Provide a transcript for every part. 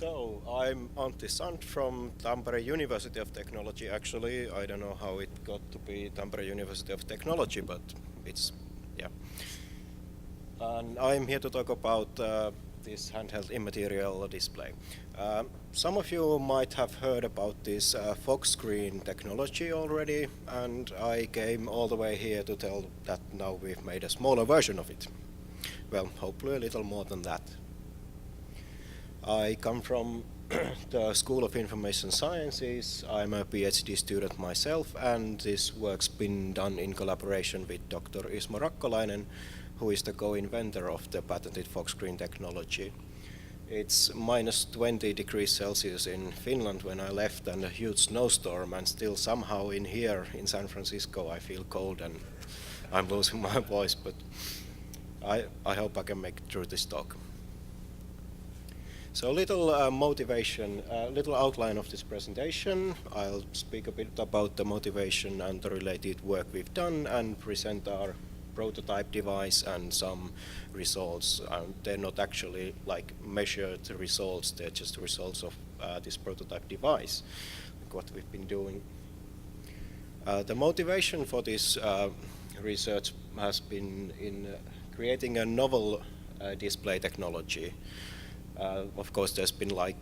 So, I'm Antti Sant from Tampere University of Technology. Actually, I don't know how it got to be Tampere University of Technology, but it's, yeah. And I'm here to talk about this handheld immaterial display. Some of you might have heard about this fog screen technology already, and I came all the way here to tell that now we've made a smaller version of it. Well, hopefully a little more than that. I come from the School of Information Sciences. I'm a PhD student myself, and this work's been done in collaboration with Dr. Ismo Rakkolainen, who is the co-inventor of the patented fog screen technology. It's minus 20 degrees Celsius in Finland when I left, and a huge snowstorm, and still somehow in here in San Francisco I feel cold and I'm losing my voice, but I hope I can make it through this talk. So a little motivation, a little outline of this presentation. I'll speak a bit about the motivation and the related work we've done and present our prototype device and some results. They're not actually like measured results, they're just results of this prototype device, like what we've been doing. The motivation for this research has been in creating a novel display technology. Of course, there's been like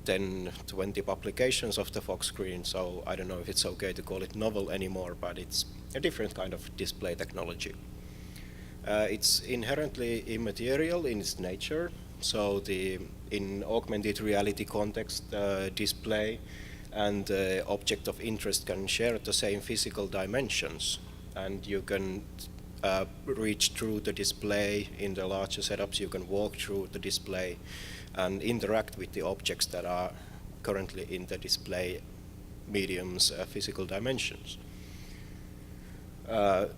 10, 20 publications of the fog screen, so I don't know if it's okay to call it novel anymore, but it's a different kind of display technology. It's inherently immaterial in its nature, so in augmented reality context, the display and the object of interest can share the same physical dimensions, and you can reach through the display. In the larger setups, you can walk through the display and interact with the objects that are currently in the display medium's physical dimensions.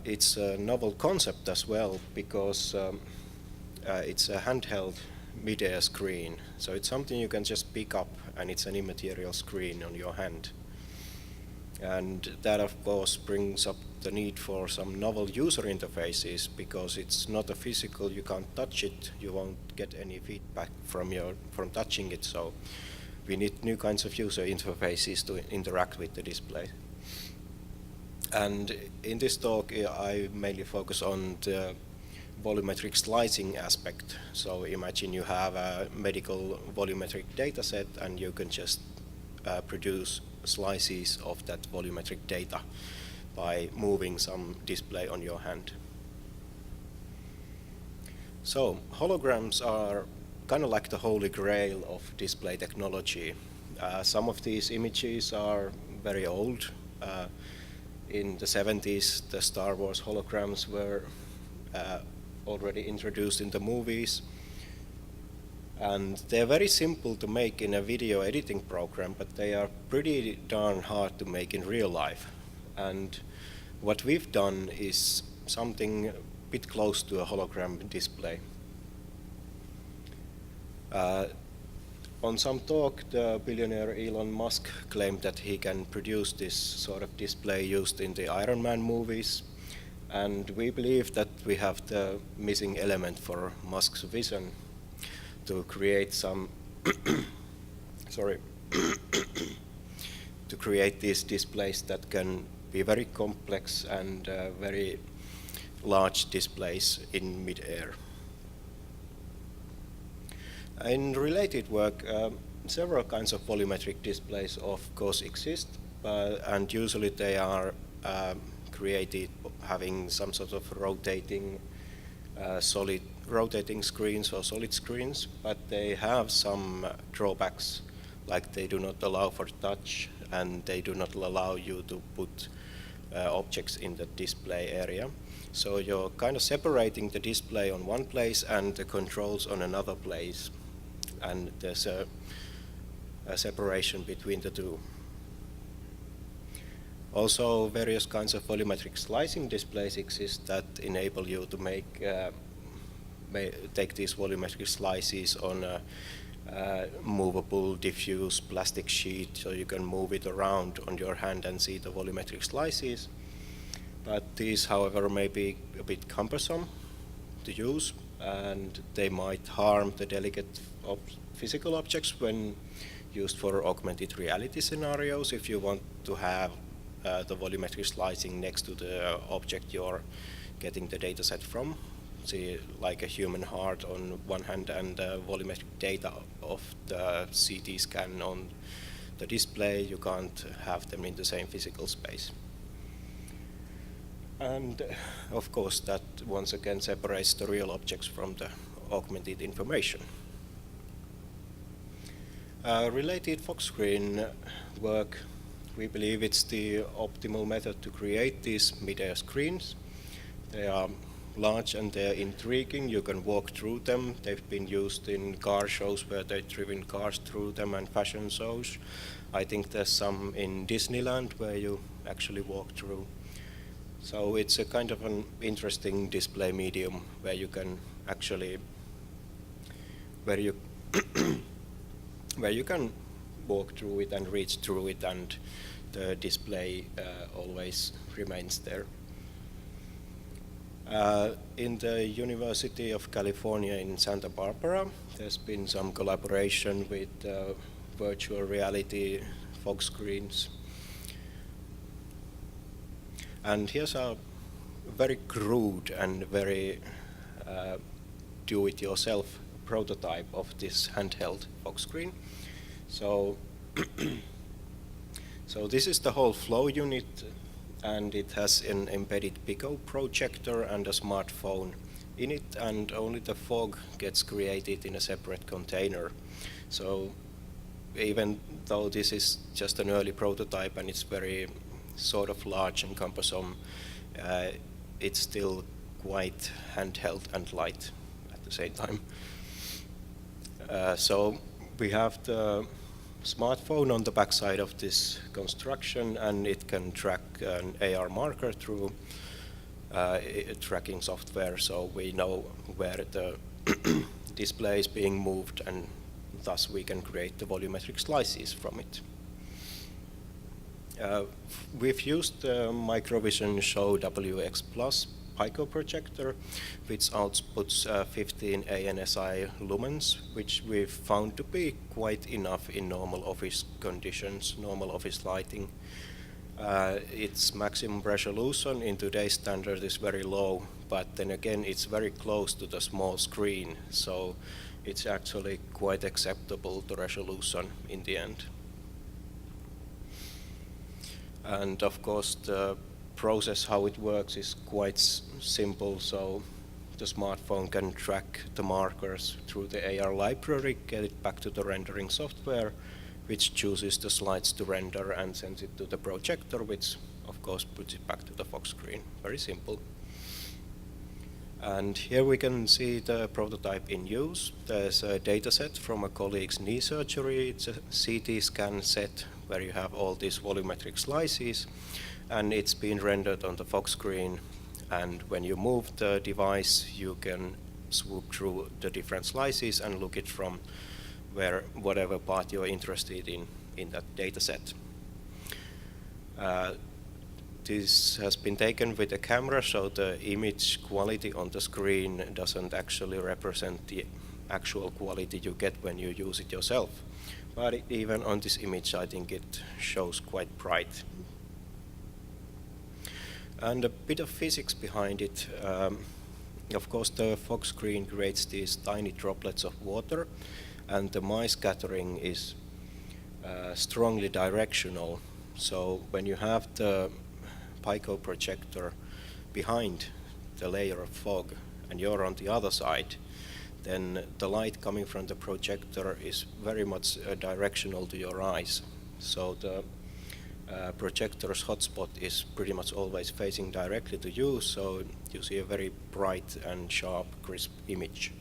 It's a novel concept as well because it's a handheld mid-air screen. So it's something you can just pick up, and it's an immaterial screen on your hand. And that, of course, brings up the need for some novel user interfaces, because it's not a physical, you can't touch it, you won't get any feedback from touching it, so we need new kinds of user interfaces to interact with the display. And in this talk, I mainly focus on the volumetric slicing aspect. So imagine you have a medical volumetric data set, and you can just produce slices of that volumetric data by moving some display on your hand. So holograms are kind of like the holy grail of display technology. Some of these images are very old. In the 70s, the Star Wars holograms were already introduced in the movies. And they're very simple to make in a video editing program, but they are pretty darn hard to make in real life. And what we've done is something a bit close to a hologram display. On some talk, the billionaire Elon Musk claimed that he can produce this sort of display used in the Iron Man movies. And we believe that we have the missing element for Musk's vision to create some, sorry, to create these displays that can be very complex and very large displays in mid-air. In related work, several kinds of volumetric displays of course exist, and usually they are created having some sort of rotating solid rotating screens or solid screens, but they have some drawbacks, like they do not allow for touch, and they do not allow you to put objects in the display area. So you're kind of separating the display on one place and the controls on another place, and there's a separation between the two. Also, various kinds of volumetric slicing displays exist that enable you to take these volumetric slices on a movable, diffuse plastic sheet, so you can move it around on your hand and see the volumetric slices. But these, however, may be a bit cumbersome to use, and they might harm the delicate physical objects when used for augmented reality scenarios. If you want to have the volumetric slicing next to the object you're getting the data set from, see, like a human heart on one hand and volumetric data of the CT scan on the display, you can't have them in the same physical space. And of course that once again separates the real objects from the augmented information. Related Fox screen work, we believe it's the optimal method to create these mid-air screens. They are large and they're intriguing. You can walk through them. They've been used in car shows where they've driven cars through them and fashion shows. I think there's some in Disneyland where you actually walk through. So it's a kind of an interesting display medium where you can actually, where you can walk through it and reach through it, and the display always remains there. In the University of California in Santa Barbara, there's been some collaboration with virtual reality fog screens. And here's a very crude and very do-it-yourself prototype of this handheld fog screen. So, so this is the whole flow unit, and it has an embedded Pico projector and a smartphone in it, and only the fog gets created in a separate container. So even though this is just an early prototype and it's very sort of large and cumbersome, it's still quite handheld and light at the same time. So we have the smartphone on the backside of this construction, and it can track an AR marker through tracking software, so we know where the display is being moved, and thus we can create the volumetric slices from it. We've used the Microvision Show WX Plus Pico projector, which outputs 15 ANSI lumens, which we've found to be quite enough in normal office conditions, normal office lighting. Its maximum resolution in today's standard is very low, but then again it's very close to the small screen, so it's actually quite acceptable, the resolution in the end. And of course the process, how it works, is quite simple. So the smartphone can track the markers through the AR library, get it back to the rendering software, which chooses the slides to render and sends it to the projector, which of course puts it back to the fog screen. Very simple. And here we can see the prototype in use. There's a data set from a colleague's knee surgery. It's a CT scan set where you have all these volumetric slices, and it's been rendered on the fog screen. And when you move the device, you can swoop through the different slices and look it from whatever part you're interested in that data set. This has been taken with a camera, so the image quality on the screen doesn't actually represent the actual quality you get when you use it yourself. But even on this image, I think it shows quite bright. And a bit of physics behind it. Of course, the fog screen creates these tiny droplets of water, and the mice scattering is strongly directional. So when you have the Pico projector behind the layer of fog and you're on the other side, then the light coming from the projector is very much directional to your eyes. So the projector's hotspot is pretty much always facing directly to you, so you see a very bright and sharp, crisp image.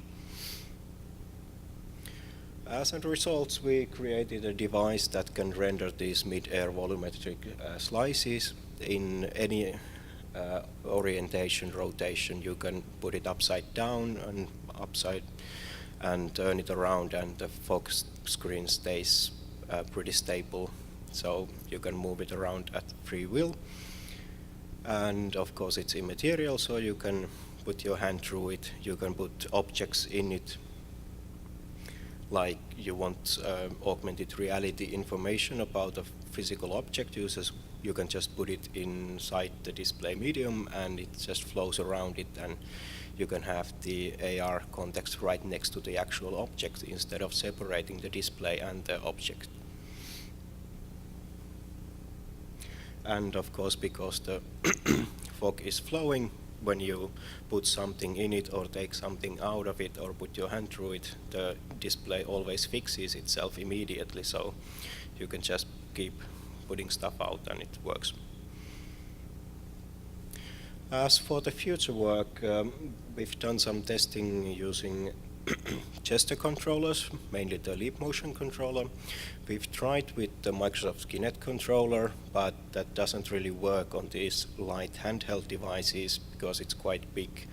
As a result, we created a device that can render these mid-air volumetric slices in any orientation, rotation. You can put it upside down and upside and turn it around, and the fog screen stays pretty stable. So you can move it around at free will. And of course it's immaterial, so you can put your hand through it. You can put objects in it, like you want augmented reality information about a physical object. You can just put it inside the display medium and it just flows around it, and you can have the AR context right next to the actual object instead of separating the display and the object. And of course, because the fog is flowing, when you put something in it or take something out of it or put your hand through it, the display always fixes itself immediately, so you can just keep putting stuff out and it works. As for the future work, we've done some testing using gesture controllers, mainly the leap motion controller. We've tried with the Microsoft Kinect controller, but that doesn't really work on these light handheld devices because it's quite big.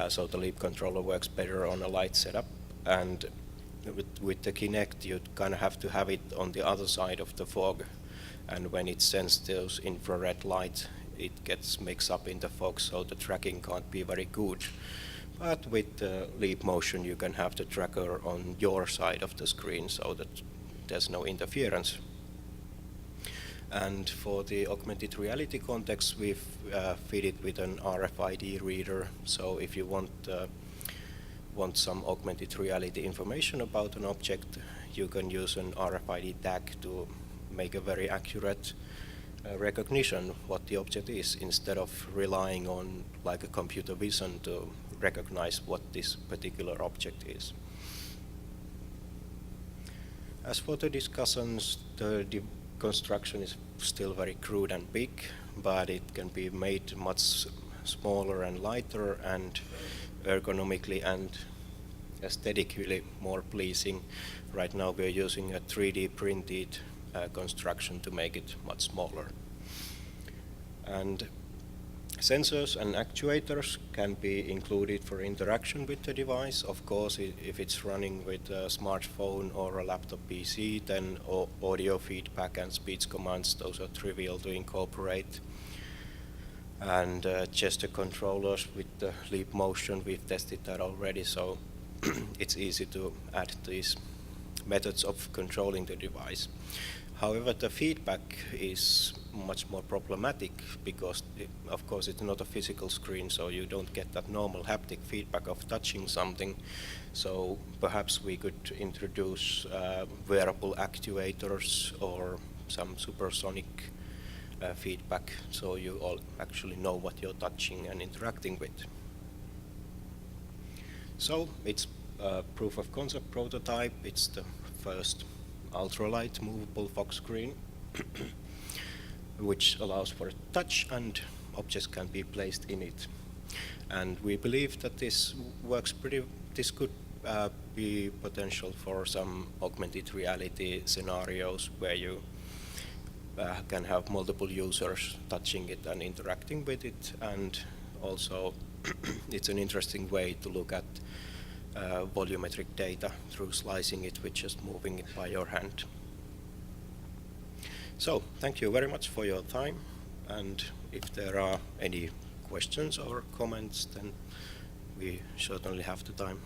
So the leap controller works better on a light setup. And with the Kinect, you kind of have to have it on the other side of the fog. And when it sends those infrared light, it gets mixed up in the fog, so the tracking can't be very good. But with the leap motion, you can have the tracker on your side of the screen so that there's no interference. And for the augmented reality context, we've fitted with an RFID reader. So if you want some augmented reality information about an object, you can use an RFID tag to make a very accurate recognition what the object is, instead of relying on like a computer vision to recognize what this particular object is. As for the discussions, the construction is still very crude and big, but it can be made much smaller and lighter and ergonomically and aesthetically more pleasing. Right now we're using a 3D printed construction to make it much smaller. And sensors and actuators can be included for interaction with the device. Of course, if it's running with a smartphone or a laptop PC, then audio feedback and speech commands, those are trivial to incorporate. And gesture controllers with the leap motion, we've tested that already, so it's easy to add these methods of controlling the device. However, the feedback is much more problematic because, of course, it's not a physical screen, so you don't get that normal haptic feedback of touching something. So perhaps we could introduce wearable actuators or some supersonic feedback, so you all actually know what you're touching and interacting with. So it's a proof of concept prototype. It's the first ultralight movable fog screen which allows for touch and objects can be placed in it. And we believe that this could be potential for some augmented reality scenarios where you can have multiple users touching it and interacting with it, and also it's an interesting way to look at volumetric data through slicing it with just moving it by your hand. So, thank you very much for your time, and if there are any questions or comments, then we certainly have the time.